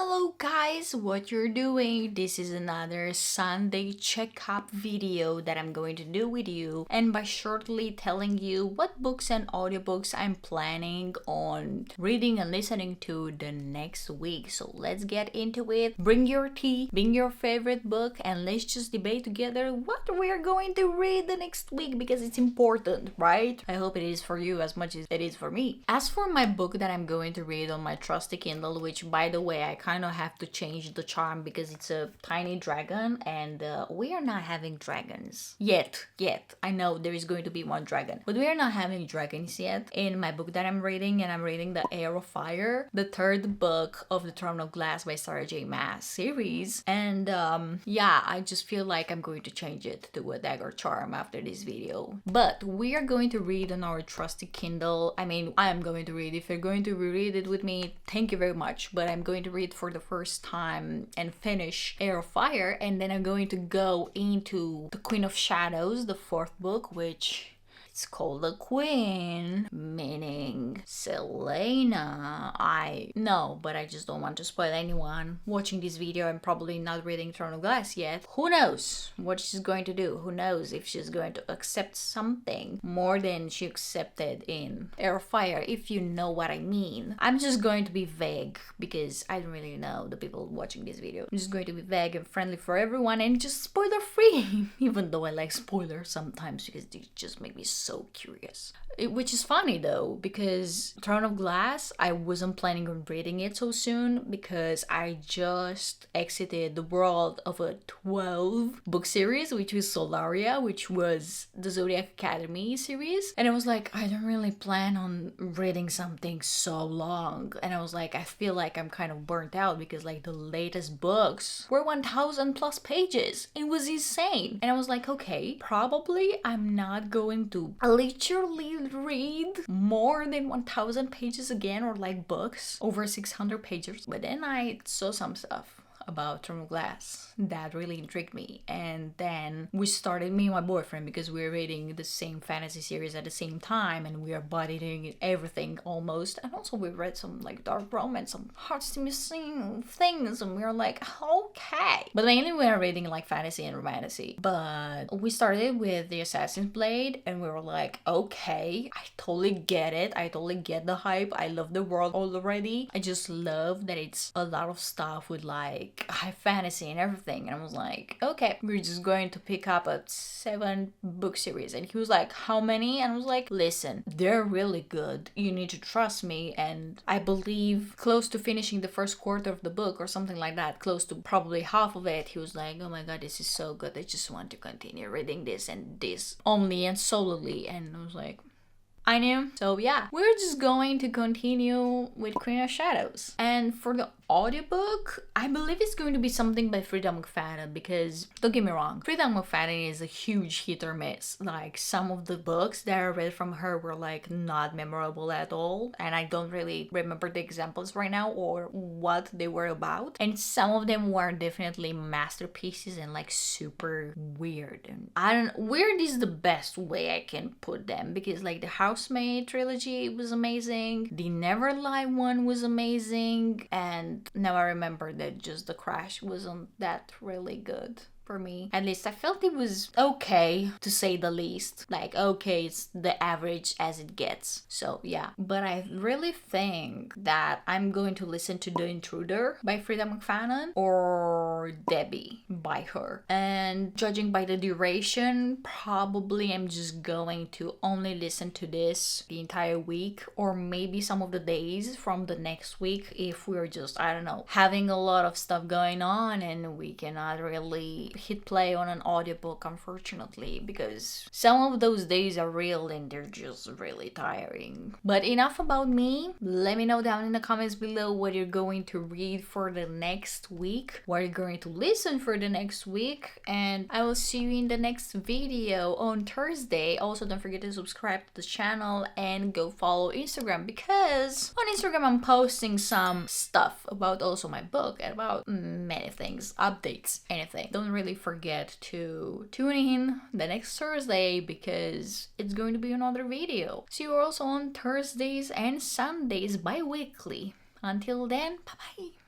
Hello guys, what you're doing? This is another Sunday checkup video that I'm going to do with you, and by shortly telling you what books and audiobooks I'm planning on reading and listening to the next week. So let's get into it. Bring your tea, bring your favorite book, and let's just debate together what we're going to read the next week because it's important, right? I hope it is for you as much as it is for me. As for my book that I'm going to read on my trusty Kindle, which by the way, I kind of have to change the charm because it's a tiny dragon and we are not having dragons yet. I know there is going to be one dragon, but we are not having dragons yet in my book that I'm reading, and I'm reading The Heir of Fire, the third book of the Throne of Glass by Sarah J. Maas series. And I just feel like I'm going to change it to a dagger charm after this video. But we are going to read on our trusty Kindle. I mean, I am going to read. If you're going to reread it with me, thank you very much. But I'm going to read for the first time and finish Heir of Fire, and then I'm going to go into The Queen of Shadows, the fourth book, which it's called The Queen, meaning Selena. I know, but I just don't want to spoil anyone watching this video. I'm probably not reading Throne of Glass yet. Who knows what she's going to do? Who knows if she's going to accept something more than she accepted in Heir of Fire, if you know what I mean. I'm just going to be vague because I don't really know the people watching this video. I'm just going to be vague and friendly for everyone and just spoiler free, even though I like spoilers sometimes because they just make me so curious. Which is funny though, because Throne of Glass, I wasn't planning on reading it so soon because I just exited the world of a 12 book series, which was Solaria, which was the Zodiac Academy series. And I was like, I don't really plan on reading something so long. And I was like, I feel like I'm kind of burnt out because like the latest books were 1,000 plus pages. It was insane. And I was like, okay, probably I'm not going to literally read more than 1,000 pages again, or like books over 600 pages. But then I saw some stuff about Throne of Glass that really intrigued me, and then me and my boyfriend, because we were reading the same fantasy series at the same time and we are bodying everything almost, and also we read some like dark romance, some hearts missing things, and we were like, okay, but mainly we are reading like fantasy and romantasy. But we started with The Assassin's Blade and we were like, okay, I totally get it, I totally get the hype, I love the world already. I just love that it's a lot of stuff with like high fantasy and everything, and I was like, okay, we're just going to pick up a 7 book series. And he was like, how many? And I was like, listen, they're really good, you need to trust me. And I believe close to finishing the first quarter of the book or something like that, close to probably half of it, he was like, oh my god, this is so good, I just want to continue reading this and this only and solely. And I was like, I knew. So yeah, we're just going to continue with Queen of Shadows. And for the audiobook, I believe it's going to be something by Frida McFadden, because don't get me wrong, Frida McFadden is a huge hit or miss. Like some of the books that I read from her were like not memorable at all, and I don't really remember the examples right now or what they were about. And some of them were definitely masterpieces and like super weird. And weird is the best way I can put them, because like the Housemaid trilogy was amazing, the Never Lie one was amazing, and now I remember that just The Crash wasn't that really good for me. At least I felt it was okay, to say the least. Like, okay, it's the average as it gets. So yeah, but I really think that I'm going to listen to The Intruder by Frida McFadden or Debbie by her. And judging by the duration, probably I'm just going to only listen to this the entire week, or maybe some of the days from the next week if we're just, I don't know, having a lot of stuff going on and we cannot really hit play on an audiobook, unfortunately, because some of those days are real and they're just really tiring. But enough about me. Let me know down in the comments below what you're going to read for the next week, what you're going to listen for the next week, and I will see you in the next video on Thursday. Also, don't forget to subscribe to the channel and go follow Instagram, because on Instagram I'm posting some stuff about also my book and about many things, updates, anything. Don't really forget to tune in the next Thursday because it's going to be another video. See you also on Thursdays and Sundays bi-weekly. Until then, bye bye.